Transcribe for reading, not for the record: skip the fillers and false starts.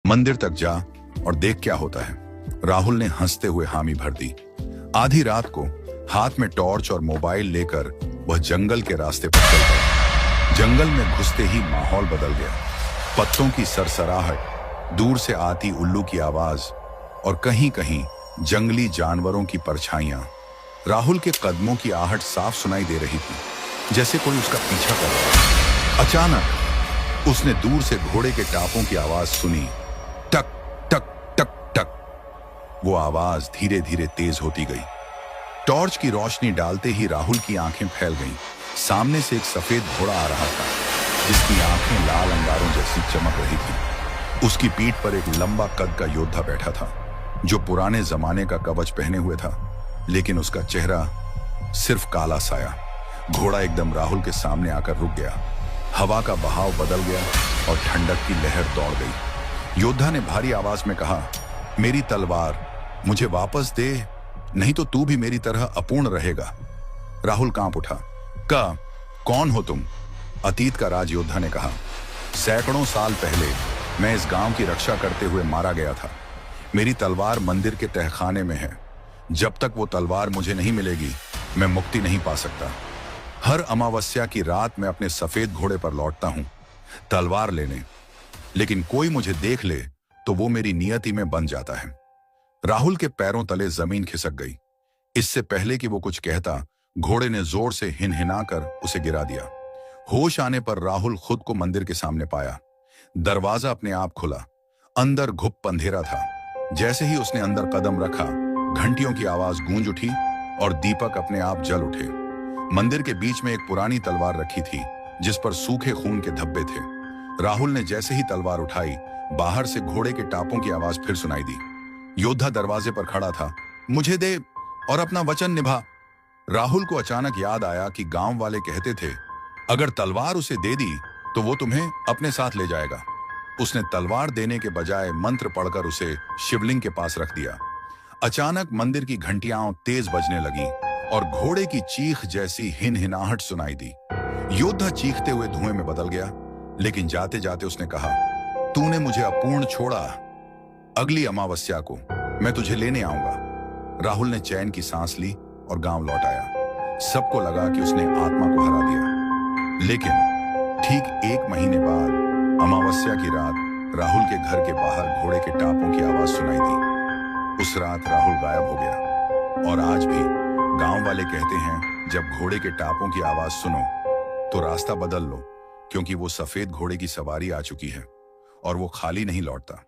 मंदिर तक जा और देख क्या होता है। राहुल ने हंसते हुए हामी भर दी। आधी रात को हाथ में टॉर्च और मोबाइल लेकर वह जंगल के रास्ते पर चल पड़ा। जंगल में घुसते ही माहौल बदल गया। पत्तों की सरसराहट, दूर से आती उल्लू की आवाज और कहीं कहीं जंगली जानवरों की परछाइयां। राहुल के कदमों की आहट साफ सुनाई दे रही थी, जैसे कोई उसका पीछा कर रहा है। अचानक उसने दूर से घोड़े के टापों की आवाज सुनी। टक टक टक टक। वो आवाज धीरे धीरे तेज होती गई। टॉर्च की रोशनी डालते ही राहुल की आंखें फैल गईं। सामने से एक सफेद घोड़ा आ रहा था, जिसकी आंखें लाल अंगारों जैसी चमक रही थी। उसकी पीठ पर एक लंबा कद का योद्धा बैठा था, जो पुराने जमाने का कवच पहने हुए था, लेकिन उसका चेहरा सिर्फ काला साया। घोड़ा एकदम राहुल के सामने आकर रुक गया। हवा का बहाव बदल गया और ठंडक की लहर दौड़ गई। योद्धा ने भारी आवाज में कहा, मेरी तलवार मुझे वापस दे, नहीं तो तू भी मेरी तरह अपूर्ण रहेगा। राहुल कांप उठा। कौन हो तुम? अतीत का राज योद्धा ने कहा, सैकड़ों साल पहले मैं इस गांव की रक्षा करते हुए मारा गया था। मेरी तलवार मंदिर के तहखाने में है। जब तक वो तलवार मुझे नहीं मिलेगी, मैं मुक्ति नहीं पा सकता। हर अमावस्या की रात मैं अपने सफेद घोड़े पर लौटता हूं तलवार लेने, लेकिन कोई मुझे देख ले तो वो मेरी नियति में बंध जाता है। राहुल के पैरों तले जमीन खिसक गई। इससे पहले कि वो कुछ कहता, घोड़े ने जोर से हिनहिनाकर उसे गिरा दिया। होश आने पर राहुल खुद को मंदिर के सामने पाया। दरवाजा अपने आप खुला। अंदर घुप अंधेरा था। जैसे ही उसने अंदर कदम रखा, घंटियों की आवाज गूंज उठी और दीपक अपने आप जल उठे। मंदिर के बीच में एक पुरानी तलवार रखी थी, जिस पर सूखे खून के धब्बे थे। राहुल ने जैसे ही तलवार उठाई, बाहर से घोड़े के टापों की आवाज फिर सुनाई दी। योद्धा दरवाजे पर खड़ा था। मुझे दे और अपना वचन निभा। राहुल को अचानक याद आया कि गांव वाले कहते थे, अगर तलवार उसे दे दी तो वो तुम्हें अपने साथ ले जाएगा। उसने तलवार देने के बजाय मंत्र पढ़कर उसे शिवलिंग के पास रख दिया। अचानक मंदिर की घंटियां तेज बजने लगी और घोड़े की चीख जैसी हिनहिनाहट सुनाई दी। योद्धा चीखते हुए धुएं में बदल गया, लेकिन जाते जाते उसने कहा, तूने मुझे अपूर्ण छोड़ा। अगली अमावस्या को मैं तुझे लेने आऊंगा। राहुल ने चैन की सांस ली और गांव लौट आया। सबको लगा कि उसने आत्मा को हरा दिया। लेकिन ठीक 1 महीने बाद अमावस्या की रात राहुल के घर के बाहर घोड़े के टापों की आवाज सुनाई दी। उस रात राहुल गायब हो गया। और आज भी गांव वाले कहते हैं, जब घोड़े के टापों की आवाज सुनो तो रास्ता बदल लो, क्योंकि वो सफेद घोड़े की सवारी आ चुकी है और वो खाली नहीं लौटता।